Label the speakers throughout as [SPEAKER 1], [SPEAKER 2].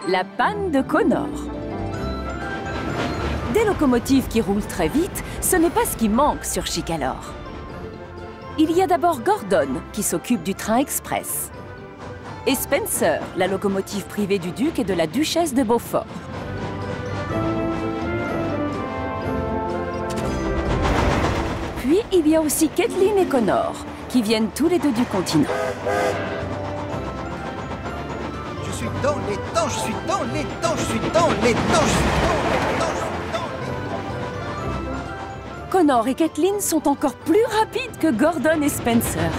[SPEAKER 1] la panne de Connor. Des locomotives qui roulent très vite, ce n'est pas ce qui manque sur Chicalor. Il y a d'abord Gordon, qui s'occupe du train express. Et Spencer, la locomotive privée du duc et de la duchesse de Beaufort. Puis, il y a aussi Kathleen et Connor, qui viennent tous les deux du continent.
[SPEAKER 2] Je suis dans les temps, je suis dans les temps, je suis dans les temps, je suis dans les temps, je suis dans les temps.
[SPEAKER 1] Connor et Kathleen sont encore plus rapides que Gordon et Spencer.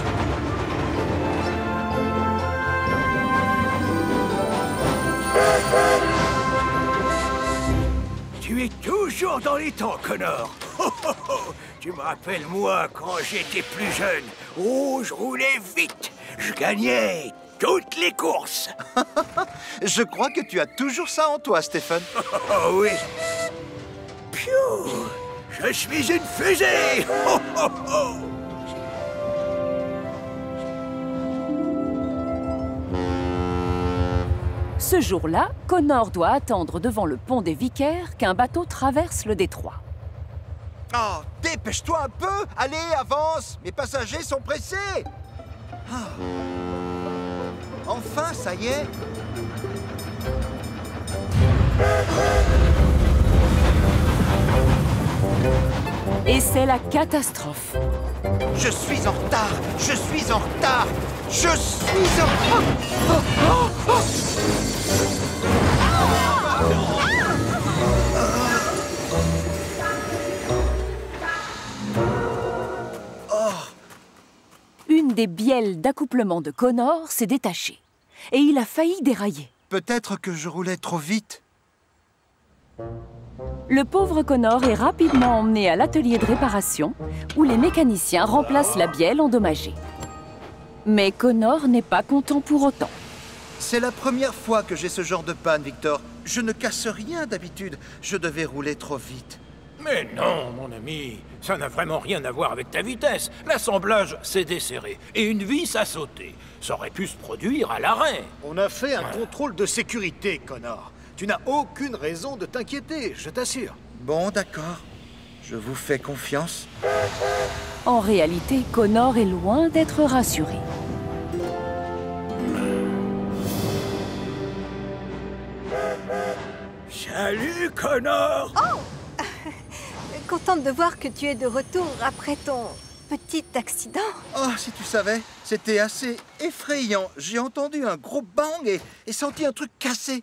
[SPEAKER 3] Tu es toujours dans les temps, Connor. Oh, oh, oh. Tu me rappelles, moi, quand j'étais plus jeune. Oh, je roulais vite. Je gagnais toutes les courses.
[SPEAKER 2] Je crois que tu as toujours ça en toi, Stephen.
[SPEAKER 3] Oh oui. Piou. Je suis une fusée. Oh, oh, oh.
[SPEAKER 1] Ce jour-là, Connor doit attendre devant le pont des Vicaires qu'un bateau traverse le détroit.
[SPEAKER 2] Oh, dépêche-toi un peu. Allez, avance. Mes passagers sont pressés. Ah. Enfin, ça y est.
[SPEAKER 1] Et c'est la catastrophe.
[SPEAKER 2] Je suis en retard. Je suis en retard. Je suis en... Oh, oh, oh, oh.
[SPEAKER 1] Une des bielles d'accouplement de Connor s'est détachée. Et il a failli dérailler.
[SPEAKER 2] Peut-être que je roulais trop vite.
[SPEAKER 1] Le pauvre Connor est rapidement emmené à l'atelier de réparation, où les mécaniciens remplacent la bielle endommagée. Mais Connor n'est pas content pour autant.
[SPEAKER 2] C'est la première fois que j'ai ce genre de panne, Victor. Je ne casse rien d'habitude. Je devais rouler trop vite.
[SPEAKER 3] Mais non, mon ami, ça n'a vraiment rien à voir avec ta vitesse. L'assemblage s'est desserré et une vis a sauté. Ça aurait pu se produire à l'arrêt.
[SPEAKER 4] On a fait un contrôle de sécurité, Connor. Tu n'as aucune raison de t'inquiéter, je t'assure.
[SPEAKER 2] Bon, d'accord. Je vous fais confiance.
[SPEAKER 1] En réalité, Connor est loin d'être rassuré.
[SPEAKER 3] Salut, Connor!
[SPEAKER 5] Oh! Contente de voir que tu es de retour après ton petit accident.
[SPEAKER 2] Oh, si tu savais, c'était assez effrayant. J'ai entendu un gros bang et senti un truc cassé.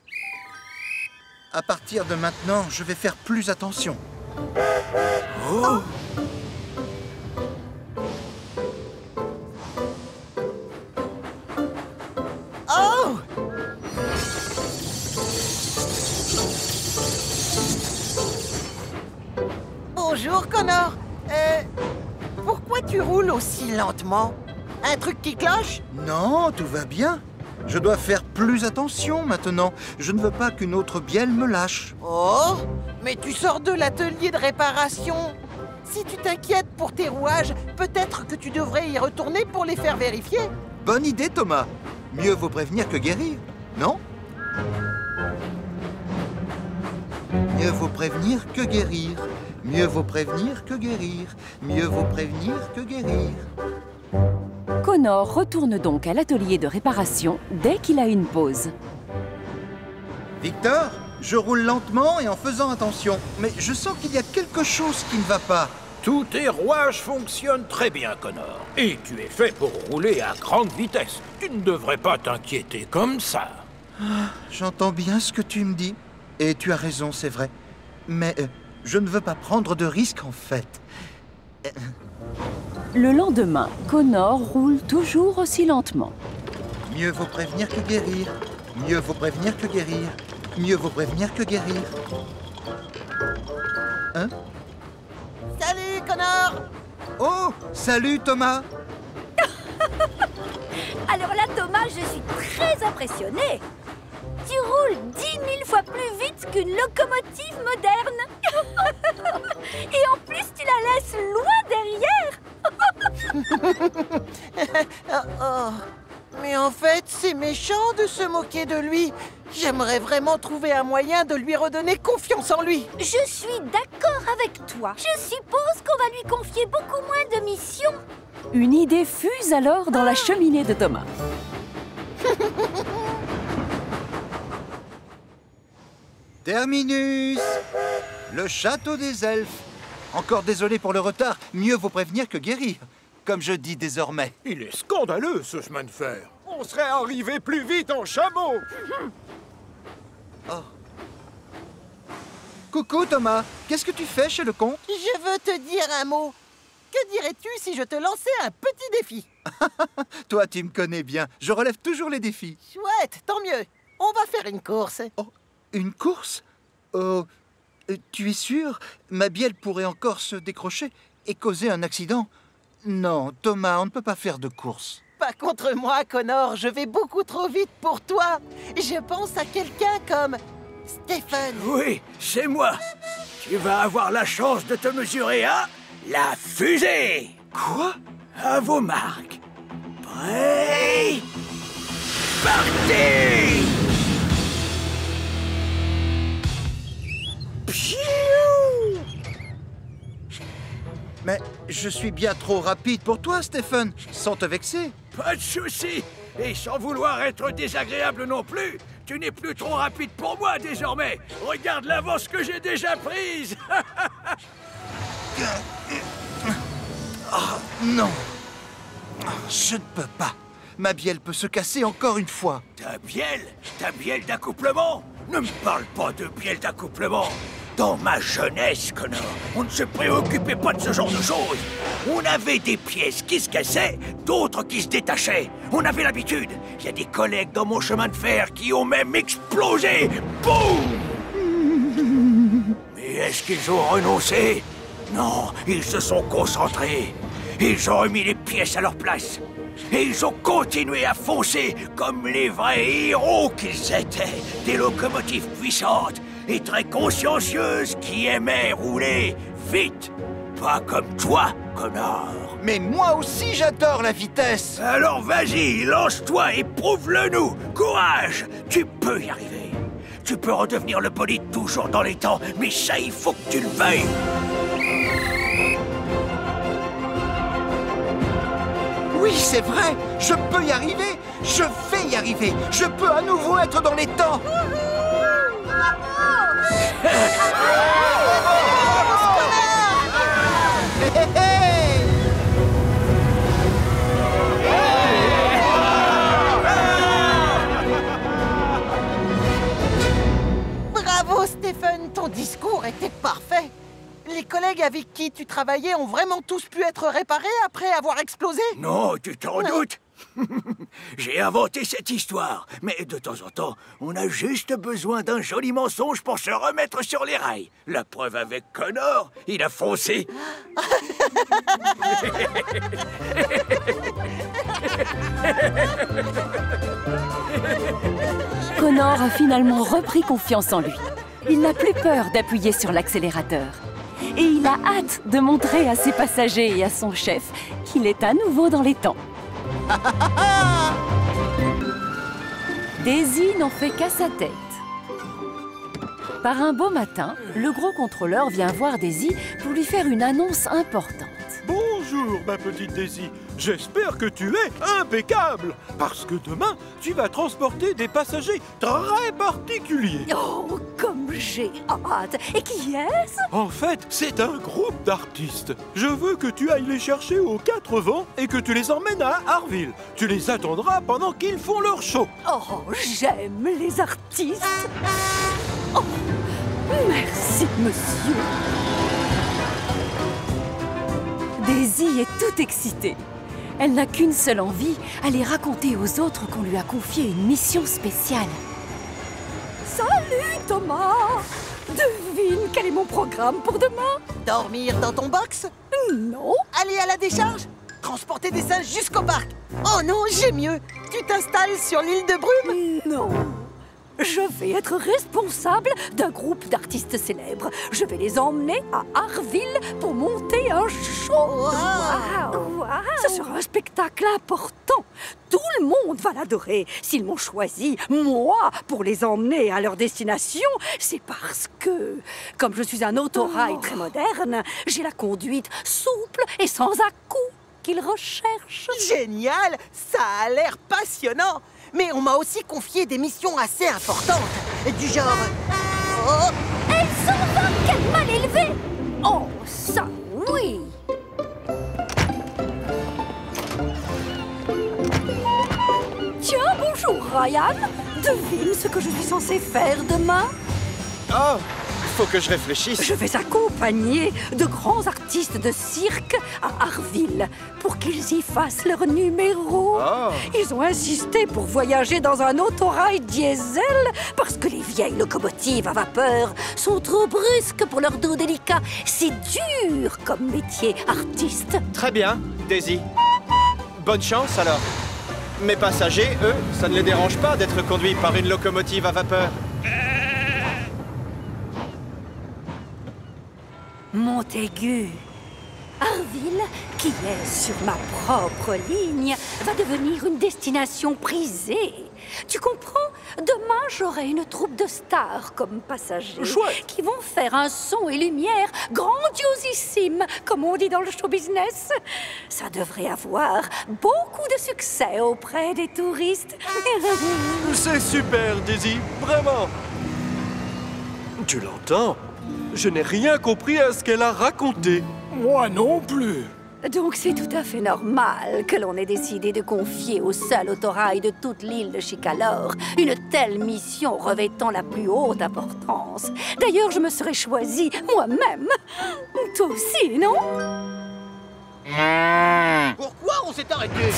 [SPEAKER 2] À partir de maintenant, je vais faire plus attention.
[SPEAKER 3] Oh!
[SPEAKER 5] Oh!
[SPEAKER 6] Bonjour, Connor. Pourquoi tu roules aussi lentement? Un truc qui cloche?
[SPEAKER 2] Non, tout va bien. Je dois faire plus attention maintenant. Je ne veux pas qu'une autre bielle me lâche.
[SPEAKER 6] Oh, mais tu sors de l'atelier de réparation. Si tu t'inquiètes pour tes rouages, peut-être que tu devrais y retourner pour les faire vérifier.
[SPEAKER 2] Bonne idée, Thomas. Mieux vaut prévenir que guérir, non? Mieux vaut prévenir que guérir. Mieux vaut prévenir que guérir. Mieux vaut prévenir que guérir.
[SPEAKER 1] Connor retourne donc à l'atelier de réparation dès qu'il a une pause.
[SPEAKER 2] Victor, je roule lentement et en faisant attention. Mais je sens qu'il y a quelque chose qui ne va pas.
[SPEAKER 3] Tous tes rouages fonctionnent très bien, Connor. Et tu es fait pour rouler à grande vitesse. Tu ne devrais pas t'inquiéter comme ça.
[SPEAKER 2] J'entends bien ce que tu me dis. Et tu as raison, c'est vrai. Mais je ne veux pas prendre de risques, en fait.
[SPEAKER 1] Le lendemain, Connor roule toujours aussi lentement.
[SPEAKER 2] Mieux vaut prévenir que guérir. Mieux vaut prévenir que guérir. Mieux vaut prévenir que guérir. Hein?
[SPEAKER 6] Salut, Connor!
[SPEAKER 2] Oh, salut Thomas.
[SPEAKER 5] Alors là, Thomas, je suis très impressionnée. Tu roules 10 000 fois plus vite qu'une locomotive moderne. Et en plus, tu la laisses loin derrière.
[SPEAKER 6] Oh, oh. Mais en fait, c'est méchant de se moquer de lui. J'aimerais vraiment trouver un moyen de lui redonner confiance en lui.
[SPEAKER 5] Je suis d'accord avec toi. Je suppose qu'on va lui confier beaucoup moins de missions.
[SPEAKER 1] Une idée fuse alors dans la cheminée de Thomas.
[SPEAKER 2] Terminus! Le château des elfes. Encore désolé pour le retard, mieux vaut prévenir que guérir, comme je dis désormais.
[SPEAKER 3] Il est scandaleux, ce chemin de fer.
[SPEAKER 4] On serait arrivé plus vite en chameau.
[SPEAKER 2] Coucou Thomas, qu'est-ce que tu fais chez le comte?
[SPEAKER 6] Je veux te dire un mot. Que dirais-tu si je te lançais un petit défi?
[SPEAKER 2] Toi, tu me connais bien, je relève toujours les défis.
[SPEAKER 6] Chouette, tant mieux. On va faire une course.
[SPEAKER 2] Oh, une course? Oh, tu es sûr? Ma bielle pourrait encore se décrocher et causer un accident. Non, Thomas, on ne peut pas faire de course.
[SPEAKER 6] Pas contre moi, Connor. Je vais beaucoup trop vite pour toi. Je pense à quelqu'un comme Stephen.
[SPEAKER 3] Oui, c'est moi. Tu vas avoir la chance de te mesurer à la fusée.
[SPEAKER 2] Quoi?
[SPEAKER 3] À vos marques. Prêt? Parti! Pfiou!
[SPEAKER 2] Mais je suis bien trop rapide pour toi, Stephen, sans te vexer.
[SPEAKER 3] Pas de souci. Et sans vouloir être désagréable non plus, tu n'es plus trop rapide pour moi désormais. Regarde l'avance que j'ai déjà prise.
[SPEAKER 2] Oh, non. Je ne peux pas. Ma bielle peut se casser encore une fois.
[SPEAKER 3] Ta bielle d'accouplement? Ne me parle pas de bielle d'accouplement. Dans ma jeunesse, Connor, on ne se préoccupait pas de ce genre de choses. On avait des pièces qui se cassaient, d'autres qui se détachaient. On avait l'habitude. Il y a des collègues dans mon chemin de fer qui ont même explosé. Boum! Mais est-ce qu'ils ont renoncé? Non, ils se sont concentrés. Ils ont remis les pièces à leur place. Et ils ont continué à foncer comme les vrais héros qu'ils étaient. Des locomotives puissantes et très consciencieuses qui aimaient rouler vite. Pas comme toi, Connor.
[SPEAKER 2] Mais moi aussi, j'adore la vitesse.
[SPEAKER 3] Alors vas-y, lance-toi et prouve-le-nous. Courage, tu peux y arriver. Tu peux redevenir le bolide toujours dans les temps, mais ça, il faut que tu le veuilles.
[SPEAKER 2] Oui, c'est vrai. Je peux y arriver. Je vais y arriver. Je peux à nouveau être dans les temps.
[SPEAKER 6] Bravo, Stephen. Ton discours était parfait. Les collègues avec qui tu travaillais ont vraiment tous pu être réparés après avoir explosé?
[SPEAKER 3] Non, tu t'en doutes. J'ai inventé cette histoire, mais de temps en temps, on a juste besoin d'un joli mensonge pour se remettre sur les rails. La preuve avec Connor, il a foncé.
[SPEAKER 1] Connor a finalement repris confiance en lui. Il n'a plus peur d'appuyer sur l'accélérateur. Et il a hâte de montrer à ses passagers et à son chef qu'il est à nouveau dans les temps. Daisy n'en fait qu'à sa tête. Par un beau matin, le gros contrôleur vient voir Daisy pour lui faire une annonce importante.
[SPEAKER 7] Bonjour, ma petite Daisy. J'espère que tu es impeccable, parce que demain, tu vas transporter des passagers très particuliers.
[SPEAKER 5] Oh, comme j'ai hâte. Et qui est-ce?
[SPEAKER 7] En fait, c'est un groupe d'artistes. Je veux que tu ailles les chercher aux 4 vents et que tu les emmènes à Harville. Tu les attendras pendant qu'ils font leur show.
[SPEAKER 5] Oh, j'aime les artistes. Oh, merci, monsieur.
[SPEAKER 1] Daisy est toute excitée. Elle n'a qu'une seule envie, aller raconter aux autres qu'on lui a confié une mission spéciale.
[SPEAKER 5] Salut, Thomas. Devine quel est mon programme pour demain?
[SPEAKER 6] Dormir dans ton box?
[SPEAKER 5] Non.
[SPEAKER 6] Aller à la décharge? Transporter des singes jusqu'au parc? Oh non, j'ai mieux. Tu t'installes sur l'île de Brume?
[SPEAKER 5] Non. Je vais être responsable d'un groupe d'artistes célèbres. Je vais les emmener à Harville pour monter un show. Wow. Ce sera un spectacle important. Tout le monde va l'adorer. S'ils m'ont choisi, moi, pour les emmener à leur destination, c'est parce que, comme je suis un autorail très moderne, j'ai la conduite souple et sans à-coups qu'ils recherchent.
[SPEAKER 6] Génial! Ça a l'air passionnant! Mais on m'a aussi confié des missions assez importantes. Du genre... Oh,
[SPEAKER 5] Elle s'en va, quel mal élevé! Oh, ça, oui! Tiens, bonjour, Ryan. Devine ce que je suis censée faire demain.
[SPEAKER 8] Oh, faut que je réfléchisse.
[SPEAKER 5] Je vais accompagner de grands artistes de cirque à Harville pour qu'ils y fassent leur numéro.
[SPEAKER 8] Oh.
[SPEAKER 5] Ils ont insisté pour voyager dans un autorail diesel parce que les vieilles locomotives à vapeur sont trop brusques pour leur dos délicat. C'est dur comme métier artiste.
[SPEAKER 8] Très bien, Daisy. Bonne chance alors. Mes passagers, eux, ça ne les dérange pas d'être conduits par une locomotive à vapeur.
[SPEAKER 5] Montaigu. Harville, qui est sur ma propre ligne, va devenir une destination prisée. Tu comprends? Demain, j'aurai une troupe de stars comme passagers qui vont faire un son et lumière grandiosissime, comme on dit dans le show business. Ça devrait avoir beaucoup de succès auprès des touristes.
[SPEAKER 7] C'est super, Daisy, vraiment. Tu l'entends? Je n'ai rien compris à ce qu'elle a raconté.
[SPEAKER 3] Moi non plus.
[SPEAKER 5] Donc c'est tout à fait normal que l'on ait décidé de confier au seul autorail de toute l'île de Chicalor une telle mission revêtant la plus haute importance. D'ailleurs, je me serais choisie moi-même. Toi aussi, non?
[SPEAKER 4] Pourquoi on s'est arrêté?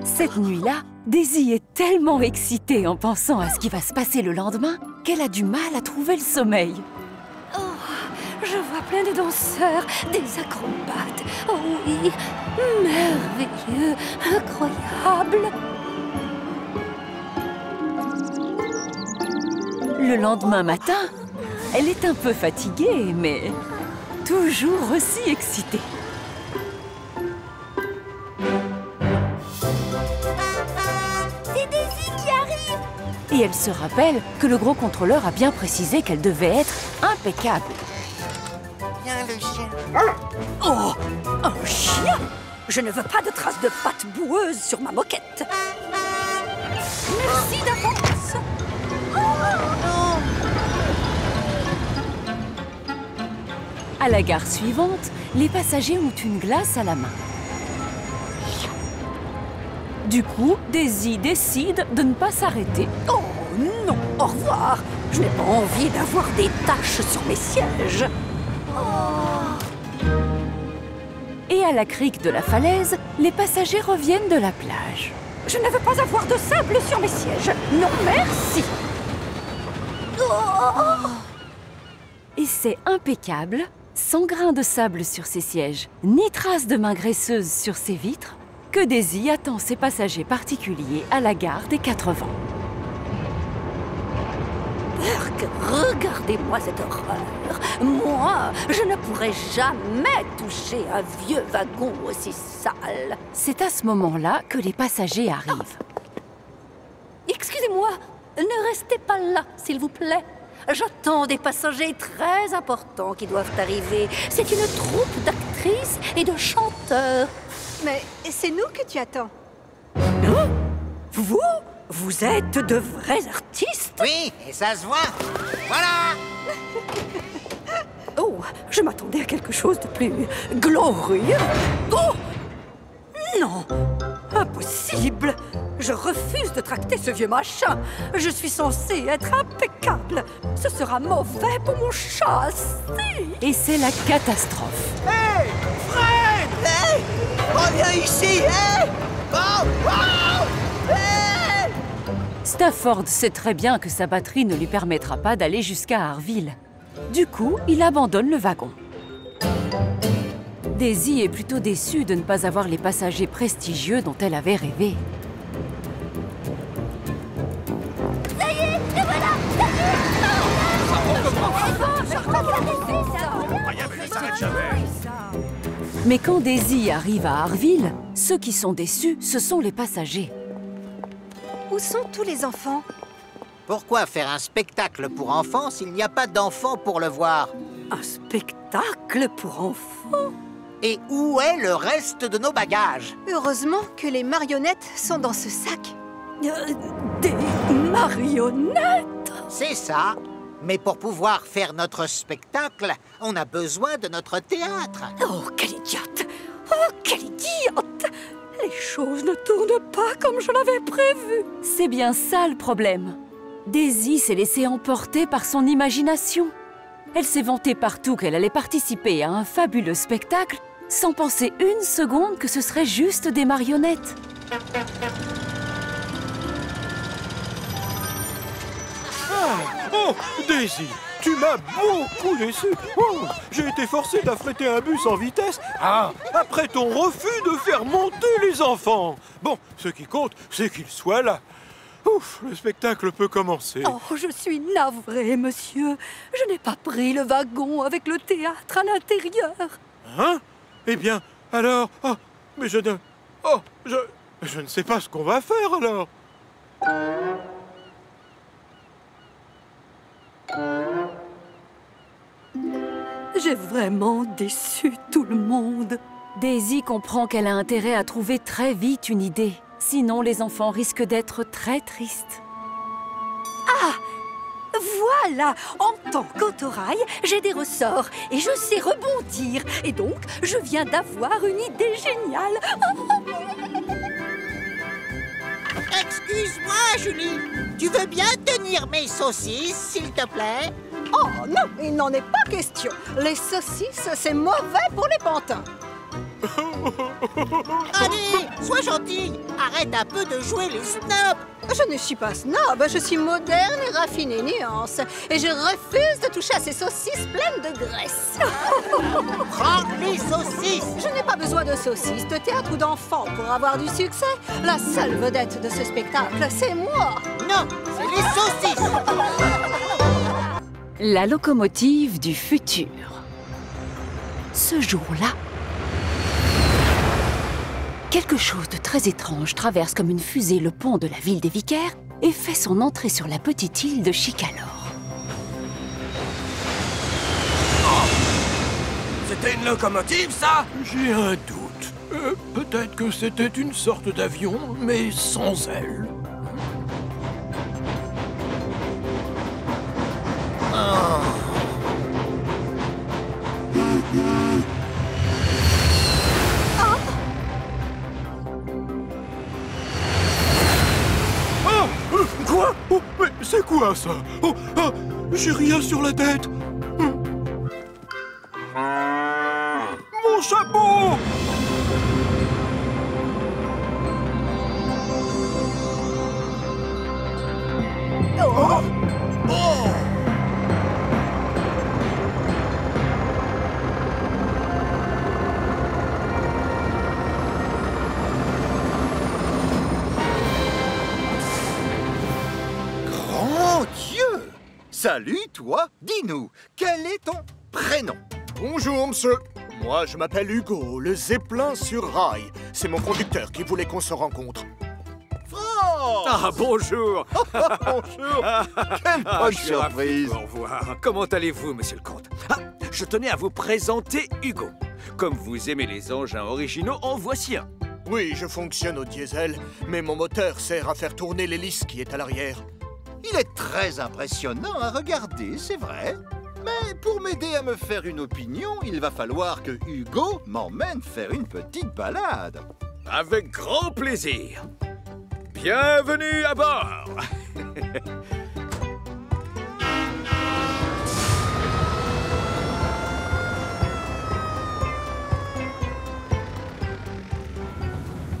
[SPEAKER 1] Cette nuit-là, Daisy est tellement excitée en pensant à ce qui va se passer le lendemain qu'elle a du mal à trouver le sommeil.
[SPEAKER 5] Oh, je vois plein de danseurs, des acrobates. Oh oui, merveilleux, incroyable.
[SPEAKER 1] Le lendemain matin, elle est un peu fatiguée, mais toujours aussi excitée. Et elle se rappelle que le gros contrôleur a bien précisé qu'elle devait être impeccable.
[SPEAKER 6] Viens le chien.
[SPEAKER 5] Oh, un chien! Je ne veux pas de traces de pattes boueuses sur ma moquette. Merci d'avance.
[SPEAKER 1] À la gare suivante, les passagers ont une glace à la main. Du coup, Daisy décide de ne pas s'arrêter.
[SPEAKER 5] Oh non, au revoir. Je n'ai pas envie d'avoir des taches sur mes sièges.
[SPEAKER 1] Et à la crique de la falaise, les passagers reviennent de la plage.
[SPEAKER 5] Je ne veux pas avoir de sable sur mes sièges. Non, merci.
[SPEAKER 1] Et c'est impeccable, sans grain de sable sur ses sièges, ni trace de main graisseuse sur ses vitres, que Daisy attend ses passagers particuliers à la gare des 4 vents.
[SPEAKER 5] Burk, regardez-moi cette horreur. Moi, je ne pourrais jamais toucher un vieux wagon aussi sale.
[SPEAKER 1] C'est à ce moment-là que les passagers arrivent.
[SPEAKER 5] Excusez-moi, ne restez pas là, s'il vous plaît. J'attends des passagers très importants qui doivent arriver. C'est une troupe d'actrices et de chanteurs.
[SPEAKER 9] Mais c'est nous que tu attends.
[SPEAKER 5] Hein? Vous êtes de vrais artistes?
[SPEAKER 6] Oui, et ça se voit. Voilà.
[SPEAKER 5] Oh, je m'attendais à quelque chose de plus glorieux. Oh! Non! Impossible! Je refuse de tracter ce vieux machin. Je suis censée être impeccable. Ce sera mauvais pour mon châssis.
[SPEAKER 1] Et c'est la catastrophe.
[SPEAKER 6] Hey, Fred! Hey, reviens ici, hey! Oh, oh, hey!
[SPEAKER 1] Stafford sait très bien que sa batterie ne lui permettra pas d'aller jusqu'à Harville. Du coup, il abandonne le wagon. Daisy est plutôt déçue de ne pas avoir les passagers prestigieux dont elle avait rêvé.
[SPEAKER 10] Ça y est, et voilà.
[SPEAKER 1] Mais quand Daisy arrive à Harville, ceux qui sont déçus, ce sont les passagers.
[SPEAKER 9] Où sont tous les enfants?
[SPEAKER 6] Pourquoi faire un spectacle pour enfants s'il n'y a pas d'enfants pour le voir?
[SPEAKER 5] Un spectacle pour enfants?
[SPEAKER 6] Et où est le reste de nos bagages?
[SPEAKER 9] Heureusement que les marionnettes sont dans ce sac.
[SPEAKER 5] Des marionnettes?
[SPEAKER 6] C'est ça. Mais pour pouvoir faire notre spectacle, on a besoin de notre théâtre.
[SPEAKER 5] Oh, quelle idiote! Oh, quelle idiote! Les choses ne tournent pas comme je l'avais prévu.
[SPEAKER 1] C'est bien ça le problème. Daisy s'est laissée emporter par son imagination. Elle s'est vantée partout qu'elle allait participer à un fabuleux spectacle sans penser une seconde que ce serait juste des marionnettes.
[SPEAKER 7] Oh, Daisy, tu m'as beaucoup déçu. Oh, j'ai été forcé d'affréter un bus en vitesse après ton refus de faire monter les enfants. Bon, ce qui compte, c'est qu'ils soient là. Ouf, le spectacle peut commencer.
[SPEAKER 5] Oh, je suis navrée, monsieur. Je n'ai pas pris le wagon avec le théâtre à l'intérieur.
[SPEAKER 7] Hein? Eh bien, alors... Oh, mais je ne... Oh, je ne sais pas ce qu'on va faire, alors.
[SPEAKER 5] J'ai vraiment déçu tout le monde.
[SPEAKER 1] Daisy comprend qu'elle a intérêt à trouver très vite une idée. Sinon, les enfants risquent d'être très tristes.
[SPEAKER 5] Ah! Voilà! En tant qu'autorail, j'ai des ressorts et je sais rebondir. Et donc, je viens d'avoir une idée géniale.
[SPEAKER 6] Excuse-moi, Julie. Tu veux bien tenir mes saucisses, s'il te plaît?
[SPEAKER 9] Oh non, il n'en est pas question. Les saucisses, c'est mauvais pour les pantins.
[SPEAKER 6] Allez, sois gentille. Arrête un peu de jouer les snobs.
[SPEAKER 9] Je ne suis pas snob, je suis moderne et raffinée nuance. Et je refuse de toucher à ces saucisses pleines de graisse.
[SPEAKER 6] Prends les saucisses.
[SPEAKER 9] Je n'ai pas besoin de saucisses, de théâtre ou d'enfants pour avoir du succès. La seule vedette de ce spectacle, c'est moi.
[SPEAKER 6] Non, c'est les saucisses.
[SPEAKER 1] La locomotive du futur. Ce jour-là, quelque chose de très étrange traverse comme une fusée le pont de la ville des Vicaires et fait son entrée sur la petite île de Chicalor.
[SPEAKER 3] Oh, c'était une locomotive, ça?
[SPEAKER 7] J'ai un doute. Peut-être que c'était une sorte d'avion, mais sans ailes. Quoi? Oh, mais c'est quoi ça? Oh, ah, j'ai rien sur la tête. Mon chapeau! Oh! Oh!
[SPEAKER 2] Grand Dieu! Salut, toi! Dis-nous, quel est ton prénom?
[SPEAKER 4] Bonjour, monsieur. Moi, je m'appelle Hugo, le Zeppelin sur rail. C'est mon conducteur qui voulait qu'on se rencontre.
[SPEAKER 2] France!
[SPEAKER 3] Ah, bonjour.
[SPEAKER 2] Bonjour! Quelle bonne
[SPEAKER 3] Je suis ravi
[SPEAKER 2] surprise!
[SPEAKER 3] de vous revoir. Comment allez-vous, monsieur le comte? Ah, je tenais à vous présenter Hugo. Comme vous aimez les engins originaux, en voici un.
[SPEAKER 4] Oui, je fonctionne au diesel, mais mon moteur sert à faire tourner l'hélice qui est à l'arrière.
[SPEAKER 2] Il est très impressionnant à regarder, c'est vrai. Mais pour m'aider à me faire une opinion, il va falloir que Hugo m'emmène faire une petite balade.
[SPEAKER 3] Avec grand plaisir. Bienvenue à bord.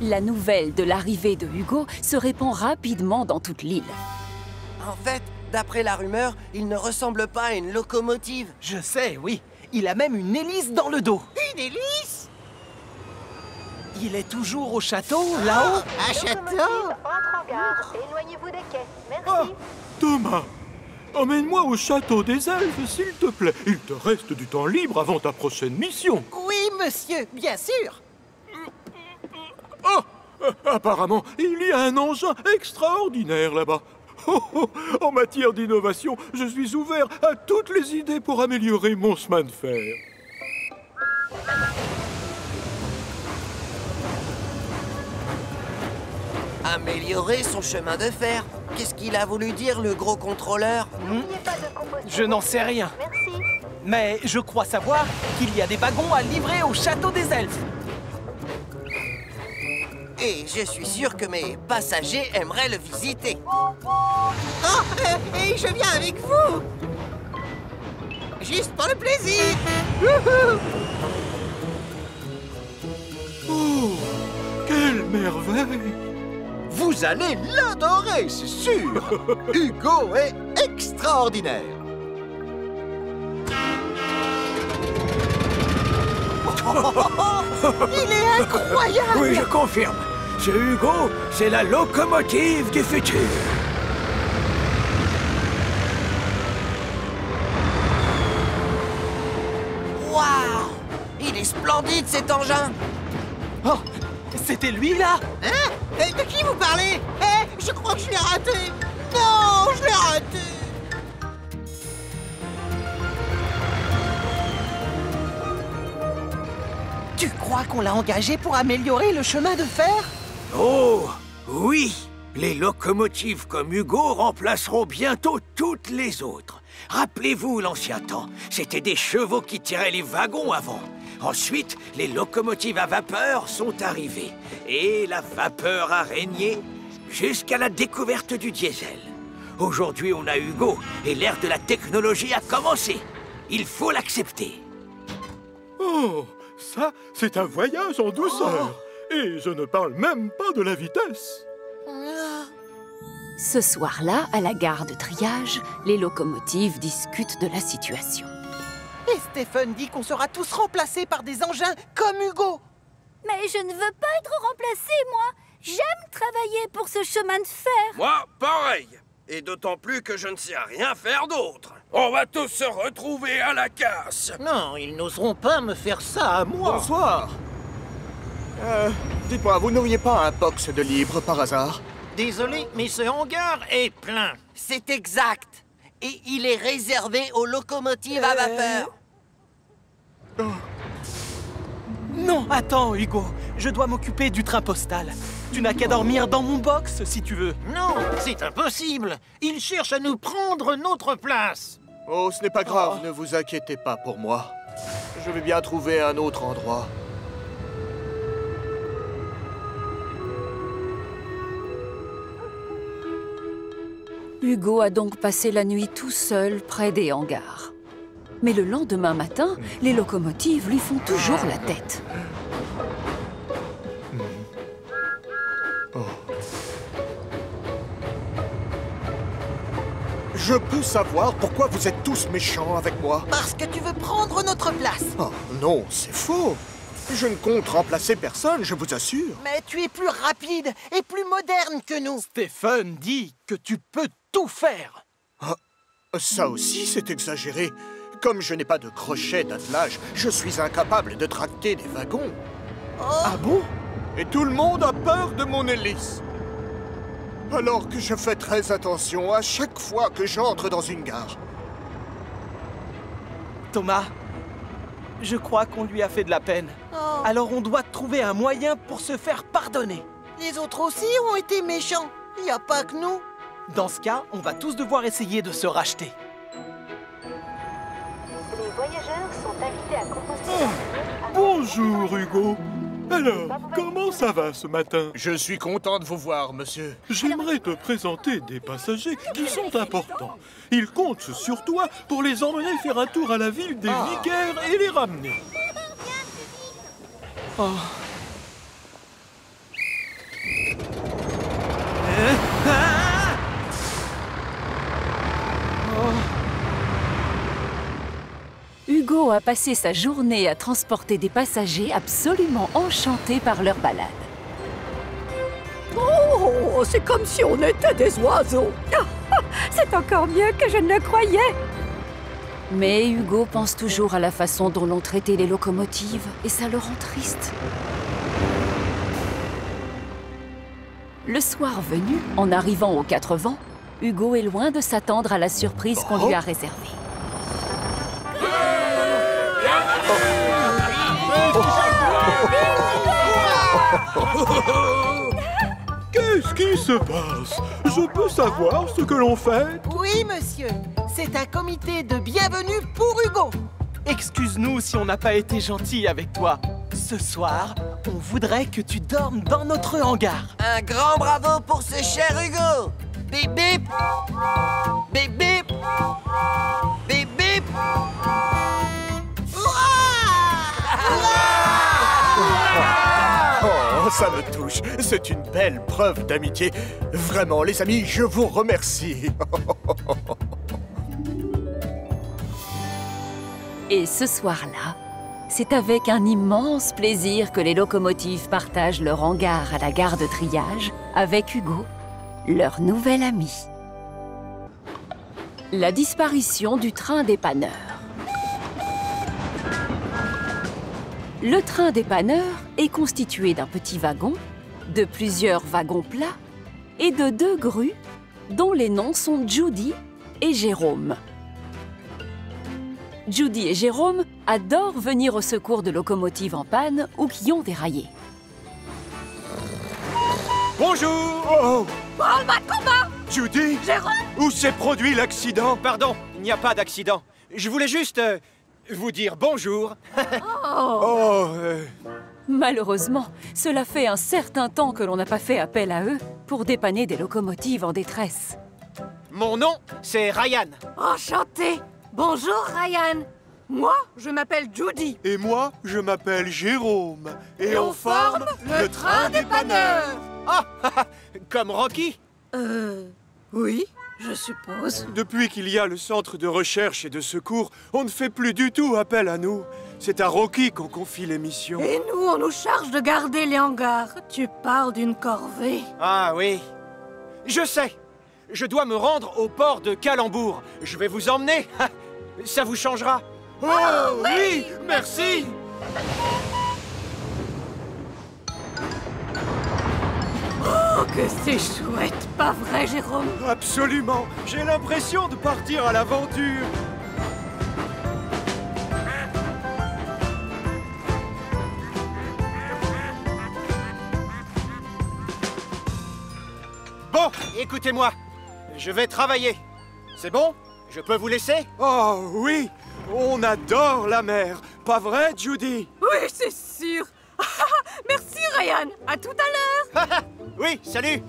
[SPEAKER 1] La nouvelle de l'arrivée de Hugo se répand rapidement dans toute l'île.
[SPEAKER 11] En fait, d'après la rumeur, il ne ressemble pas à une locomotive.
[SPEAKER 6] Je sais, oui. Il a même une hélice dans le dos. Une hélice? Il est toujours au château, là-haut? Un château?
[SPEAKER 10] Entre en gare. Éloignez-vous des quais. Merci.
[SPEAKER 7] Ah, Thomas, emmène-moi au château des elfes, s'il te plaît. Il te reste du temps libre avant ta prochaine mission.
[SPEAKER 6] Oui, monsieur, bien sûr.
[SPEAKER 7] Ah, apparemment, il y a un engin extraordinaire là-bas. Oh, oh, en matière d'innovation, je suis ouvert à toutes les idées pour améliorer mon chemin de fer.
[SPEAKER 11] Améliorer son chemin de fer. Qu'est-ce qu'il a voulu dire, le gros contrôleur?
[SPEAKER 6] Je n'en sais rien.
[SPEAKER 10] Merci.
[SPEAKER 6] Mais je crois savoir qu'il y a des wagons à livrer au château des elfes.
[SPEAKER 11] Et je suis sûr que mes passagers aimeraient le visiter.
[SPEAKER 6] Oh, et je viens avec vous. Juste pour le plaisir.
[SPEAKER 7] Oh, quelle merveille!
[SPEAKER 2] Vous allez l'adorer, c'est sûr. Hugo est extraordinaire.
[SPEAKER 6] Il est incroyable.
[SPEAKER 3] Oui, je confirme. Ce Hugo, c'est la locomotive du futur.
[SPEAKER 11] Waouh! Il est splendide, cet engin!
[SPEAKER 6] Oh, c'était lui, là?
[SPEAKER 12] Hein? De qui vous parlez? Je crois que je l'ai raté. Non, je l'ai raté.
[SPEAKER 6] Tu crois qu'on l'a engagé pour améliorer le chemin de fer?
[SPEAKER 3] Oh, oui! Les locomotives comme Hugo remplaceront bientôt toutes les autres. Rappelez-vous l'ancien temps, c'était des chevaux qui tiraient les wagons avant. Ensuite, les locomotives à vapeur sont arrivées. Et la vapeur a régné jusqu'à la découverte du diesel. Aujourd'hui, on a Hugo et l'ère de la technologie a commencé. Il faut l'accepter.
[SPEAKER 7] Oh, ça, c'est un voyage en douceur. Et je ne parle même pas de la vitesse.
[SPEAKER 1] Ce soir-là, à la gare de triage, les locomotives discutent de la situation.
[SPEAKER 6] Et Stephen dit qu'on sera tous remplacés par des engins comme Hugo.
[SPEAKER 10] Mais je ne veux pas être remplacée, moi. J'aime travailler pour ce chemin de fer.
[SPEAKER 13] Moi, pareil. Et d'autant plus que je ne sais rien faire d'autre. On va tous se retrouver à la casse.
[SPEAKER 12] Non, ils n'oseront pas me faire ça à moi.
[SPEAKER 4] Bonsoir. Dites-moi, vous n'auriez pas un box de libre par hasard?
[SPEAKER 12] Désolé, mais ce hangar est plein.
[SPEAKER 11] C'est exact. Et il est réservé aux locomotives à vapeur.
[SPEAKER 6] Non, attends, Hugo. Je dois m'occuper du train postal. Tu n'as qu'à dormir dans mon box, si tu veux.
[SPEAKER 12] Non, c'est impossible. Ils cherchent à nous prendre notre place.
[SPEAKER 4] Oh, ce n'est pas grave, ne vous inquiétez pas pour moi. Je vais bien trouver un autre endroit.
[SPEAKER 1] Hugo a donc passé la nuit tout seul près des hangars. Mais le lendemain matin, les locomotives lui font toujours la tête.
[SPEAKER 4] Je peux savoir pourquoi vous êtes tous méchants avec moi?
[SPEAKER 6] Parce que tu veux prendre notre place.
[SPEAKER 4] Oh, non, c'est faux. Je ne compte remplacer personne, je vous assure.
[SPEAKER 6] Mais tu es plus rapide et plus moderne que nous. Stephen dit que tu peux tout faire.
[SPEAKER 4] Ah, ça aussi, c'est exagéré. Comme je n'ai pas de crochet d'attelage, je suis incapable de tracter des wagons.
[SPEAKER 6] Ah bon?
[SPEAKER 4] Et tout le monde a peur de mon hélice. Alors que je fais très attention à chaque fois que j'entre dans une gare.
[SPEAKER 6] Thomas, je crois qu'on lui a fait de la peine. Alors on doit trouver un moyen pour se faire pardonner.
[SPEAKER 12] Les autres aussi ont été méchants. Il n'y a pas que nous.
[SPEAKER 6] Dans ce cas, on va tous devoir essayer de se racheter.
[SPEAKER 10] Les voyageurs sont invités à composter.
[SPEAKER 7] Bonjour, Hugo. Alors, comment ça va ce matin?
[SPEAKER 4] Je suis content de vous voir, monsieur.
[SPEAKER 7] J'aimerais te présenter des passagers qui sont importants. Ils comptent sur toi pour les emmener faire un tour à la ville des vicaires et les ramener.
[SPEAKER 6] Oh.
[SPEAKER 1] Hugo Hugo a passé sa journée à transporter des passagers absolument enchantés par leur balade.
[SPEAKER 5] Oh, c'est comme si on était des oiseaux. C'est encore mieux que je ne le croyais.
[SPEAKER 1] Mais Hugo pense toujours à la façon dont l'ont traité les locomotives et ça le rend triste. Le soir venu, en arrivant aux 4 vents, Hugo est loin de s'attendre à la surprise qu'on lui a réservée.
[SPEAKER 7] Qu'est-ce qui se passe? Je peux savoir ce que l'on fait?
[SPEAKER 6] Oui, monsieur. C'est un comité de bienvenue pour Hugo.
[SPEAKER 8] Excuse-nous si on n'a pas été gentil avec toi. Ce soir, on voudrait que tu dormes dans notre hangar.
[SPEAKER 11] Un grand bravo pour ce cher Hugo. Bip bip. Bip bip. Bip bip.
[SPEAKER 4] Oh, ça me touche. C'est une belle preuve d'amitié. Vraiment, les amis, je vous remercie.
[SPEAKER 1] Et ce soir-là, c'est avec un immense plaisir que les locomotives partagent leur hangar à la gare de triage avec Hugo, leur nouvel ami. La disparition du train dépanneur. Le train dépanneur est constitué d'un petit wagon, de plusieurs wagons plats et de 2 grues dont les noms sont Judy et Jérôme. Judy et Jérôme adorent venir au secours de locomotives en panne ou qui ont déraillé.
[SPEAKER 7] Bonjour! Oh.
[SPEAKER 5] Branle-bas de combat!
[SPEAKER 7] Judy?
[SPEAKER 5] Jérôme?
[SPEAKER 7] Où s'est produit l'accident?
[SPEAKER 8] Pardon, il n'y a pas d'accident. Je voulais juste vous dire bonjour.
[SPEAKER 1] Malheureusement, cela fait un certain temps que l'on n'a pas fait appel à eux pour dépanner des locomotives en détresse.
[SPEAKER 8] Mon nom, c'est Ryan.
[SPEAKER 5] Enchanté! Bonjour, Ryan. Moi, je m'appelle Judy.
[SPEAKER 7] Et moi, je m'appelle Jérôme.
[SPEAKER 5] Et on forme le train dépanneur.
[SPEAKER 8] Ah, comme Rocky?
[SPEAKER 5] Oui, je suppose.
[SPEAKER 7] Depuis qu'il y a le centre de recherche et de secours, on ne fait plus du tout appel à nous. C'est à Rocky qu'on confie les missions.
[SPEAKER 5] Et nous, on nous charge de garder les hangars. Tu parles d'une corvée.
[SPEAKER 8] Ah oui. Je sais. Je dois me rendre au port de Calembour. Je vais vous emmener. Ça vous changera.
[SPEAKER 7] Oh oui, merci.
[SPEAKER 5] Oh, que c'est chouette, pas vrai, Jérôme?
[SPEAKER 7] Absolument. J'ai l'impression de partir à l'aventure.
[SPEAKER 8] Bon, écoutez-moi. Je vais travailler. C'est bon? Je peux vous laisser?
[SPEAKER 7] Oh oui, on adore la mer. Pas vrai, Judy?
[SPEAKER 5] Oui, c'est sûr. Merci, Ryan. À tout à l'heure.
[SPEAKER 8] Oui, salut.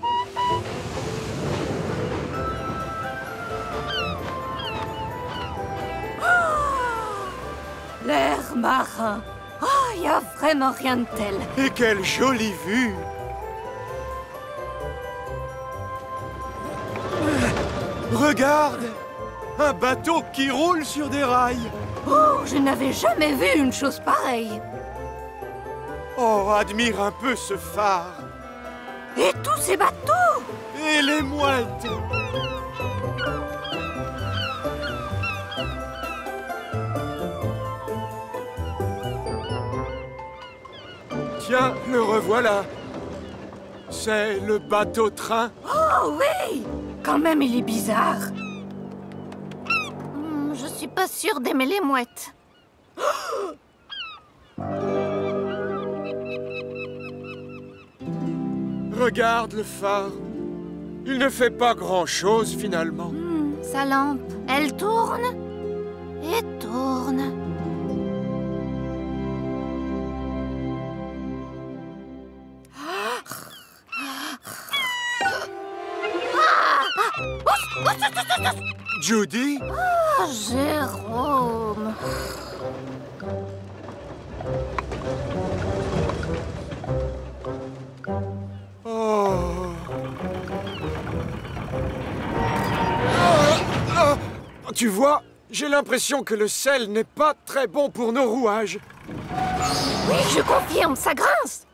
[SPEAKER 5] L'air marin. Oh, il n'y a vraiment rien de tel.
[SPEAKER 7] Et quelle jolie vue! Regarde! Un bateau qui roule sur des rails!
[SPEAKER 5] Oh, je n'avais jamais vu une chose pareille!
[SPEAKER 7] Oh, admire un peu ce phare!
[SPEAKER 5] Et tous ces bateaux!
[SPEAKER 7] Et les mouettes! Tiens, le revoilà! C'est le bateau-train!
[SPEAKER 5] Oh oui! Quand même, il est bizarre.
[SPEAKER 10] Je suis pas sûre d'aimer les mouettes.
[SPEAKER 7] Regarde le phare. Il ne fait pas grand-chose, finalement.
[SPEAKER 10] Sa lampe, elle tourne et tourne.
[SPEAKER 7] Judy?
[SPEAKER 10] Oh, Jérôme.
[SPEAKER 7] Tu vois,
[SPEAKER 14] J'ai l'impression que le sel n'est pas très bon pour nos rouages.
[SPEAKER 10] Oui, je confirme, ça grince.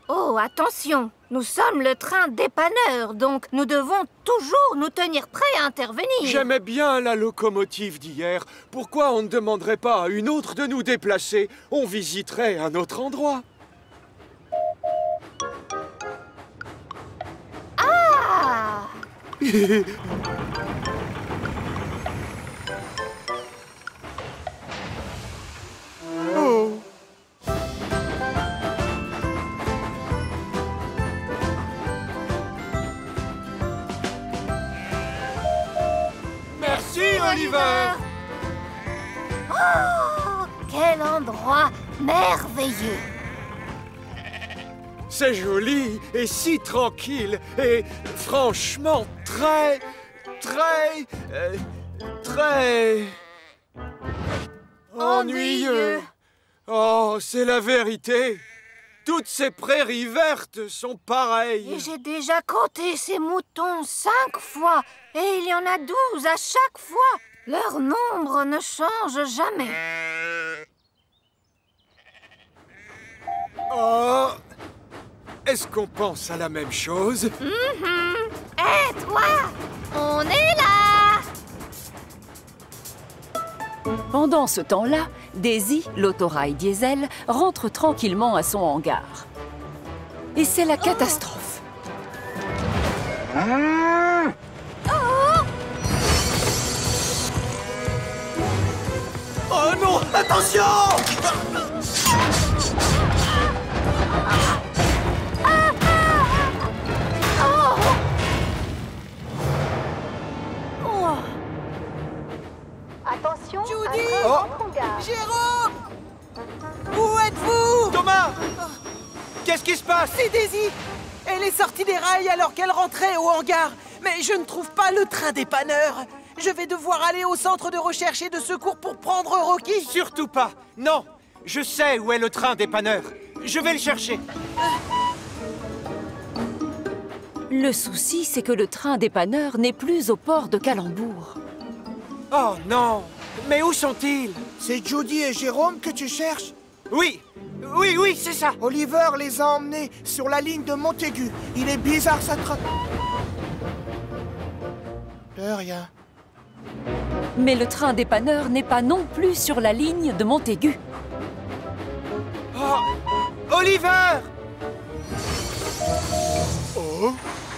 [SPEAKER 10] Oh, attention, nous sommes le train dépanneur, donc nous devons toujours nous tenir prêts à intervenir.
[SPEAKER 14] J'aimais bien la locomotive d'hier. Pourquoi on ne demanderait pas à une autre de nous déplacer? On visiterait un autre endroit.
[SPEAKER 10] Ah!
[SPEAKER 14] Oh! Merci, Oliver!
[SPEAKER 10] Oh, quel endroit merveilleux!
[SPEAKER 14] C'est joli et si tranquille et franchement très ennuyeux. Oh, c'est la vérité. Toutes ces prairies vertes sont pareilles.
[SPEAKER 10] Et j'ai déjà compté ces moutons 5 fois. Et il y en a 12 à chaque fois. Leur nombre ne change jamais.
[SPEAKER 14] Oh, est-ce qu'on pense à la même chose?
[SPEAKER 10] Et toi, on est là!
[SPEAKER 1] Pendant ce temps-là, Daisy, l'autorail diesel, rentre tranquillement à son hangar. Et c'est la catastrophe.
[SPEAKER 3] Oh non! Attention!
[SPEAKER 9] Attention,
[SPEAKER 6] Judy!
[SPEAKER 9] un train en hangar.
[SPEAKER 6] Jérôme! Où êtes-vous?
[SPEAKER 8] Thomas! Qu'est-ce qui se passe?
[SPEAKER 6] C'est Daisy! Elle est sortie des rails alors qu'elle rentrait au hangar. Mais je ne trouve pas le train dépanneur. Je vais devoir aller au centre de recherche et de secours pour prendre Rocky.
[SPEAKER 8] Surtout pas! Non! Je sais où est le train dépanneur. Je vais le chercher.
[SPEAKER 1] Le souci, c'est que le train dépanneur n'est plus au port de Calembour.
[SPEAKER 8] Oh non! Mais où sont-ils?
[SPEAKER 12] C'est Judy et Jérôme que tu cherches?
[SPEAKER 8] Oui! Oui, c'est ça!
[SPEAKER 12] Oliver les a emmenés sur la ligne de Montaigu. Il est bizarre, ça train. De rien.
[SPEAKER 1] Mais le train dépanneur n'est pas non plus sur la ligne de Montaigu.
[SPEAKER 8] Oh! Oliver!
[SPEAKER 7] Oh,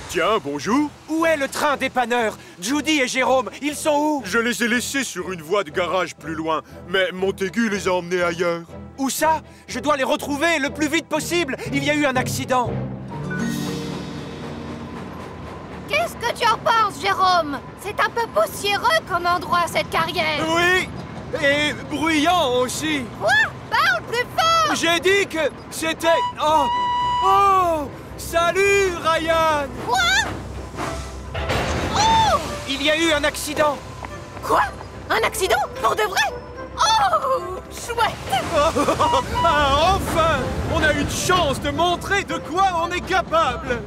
[SPEAKER 7] tiens, bonjour.
[SPEAKER 8] Où est le train dépanneur? Judy et Jérôme, ils sont où?
[SPEAKER 7] Je les ai laissés sur une voie de garage plus loin, mais Montaigu les a emmenés ailleurs.
[SPEAKER 8] Où ça? Je dois les retrouver le plus vite possible. Il y a eu un accident.
[SPEAKER 10] Qu'est-ce que tu en penses, Jérôme? C'est un peu poussiéreux comme endroit, cette carrière.
[SPEAKER 14] Oui! Et bruyant aussi.
[SPEAKER 10] Quoi? Parle plus fort!
[SPEAKER 14] J'ai dit que c'était... Oh! Oh! Salut, Ryan!
[SPEAKER 10] Quoi? Oh!
[SPEAKER 8] Il y a eu un accident.
[SPEAKER 10] Quoi? Un accident? Pour de vrai? Oh! Chouette!
[SPEAKER 14] Ah, enfin! On a une chance de montrer de quoi on est capable!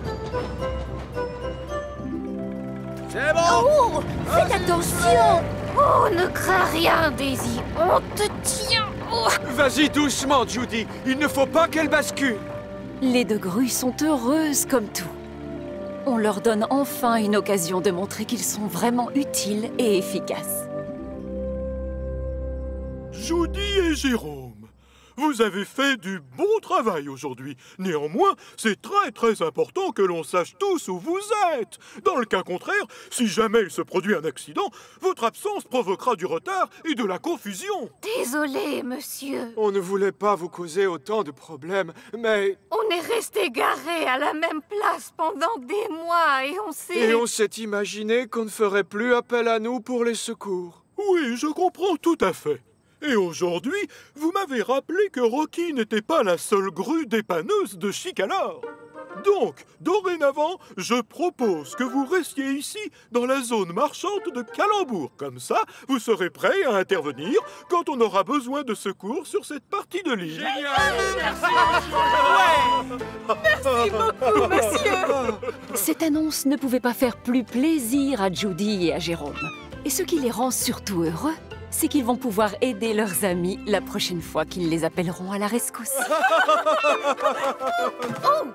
[SPEAKER 14] C'est bon!
[SPEAKER 10] Oh! Faites attention! Oh, ne crains rien, Daisy. On te tient. Oh.
[SPEAKER 14] Vas-y doucement, Judy. Il ne faut pas qu'elle bascule.
[SPEAKER 1] Les deux grues sont heureuses comme tout. On leur donne enfin une occasion de montrer qu'ils sont vraiment utiles et efficaces.
[SPEAKER 7] Judy et Jérôme, vous avez fait du bon travail aujourd'hui. Néanmoins, c'est très important que l'on sache tous où vous êtes. Dans le cas contraire, si jamais il se produit un accident, votre absence provoquera du retard et de la confusion.
[SPEAKER 10] Désolé, monsieur.
[SPEAKER 14] On ne voulait pas vous causer autant de problèmes, mais...
[SPEAKER 10] On est resté garés à la même place pendant des mois et on s'est...
[SPEAKER 14] Et on s'est imaginé qu'on ne ferait plus appel à nous pour les secours.
[SPEAKER 7] Oui, je comprends tout à fait. Et aujourd'hui, vous m'avez rappelé que Rocky n'était pas la seule grue dépanneuse de Chicalor. Donc, dorénavant, je propose que vous restiez ici, dans la zone marchande de Calembour. Comme ça, vous serez prêts à intervenir quand on aura besoin de secours sur cette partie de l'île.
[SPEAKER 6] Merci beaucoup, monsieur.
[SPEAKER 1] Cette annonce ne pouvait pas faire plus plaisir à Judy et à Jérôme. Et ce qui les rend surtout heureux, c'est qu'ils vont pouvoir aider leurs amis la prochaine fois qu'ils les appelleront à la rescousse.
[SPEAKER 10] Oh!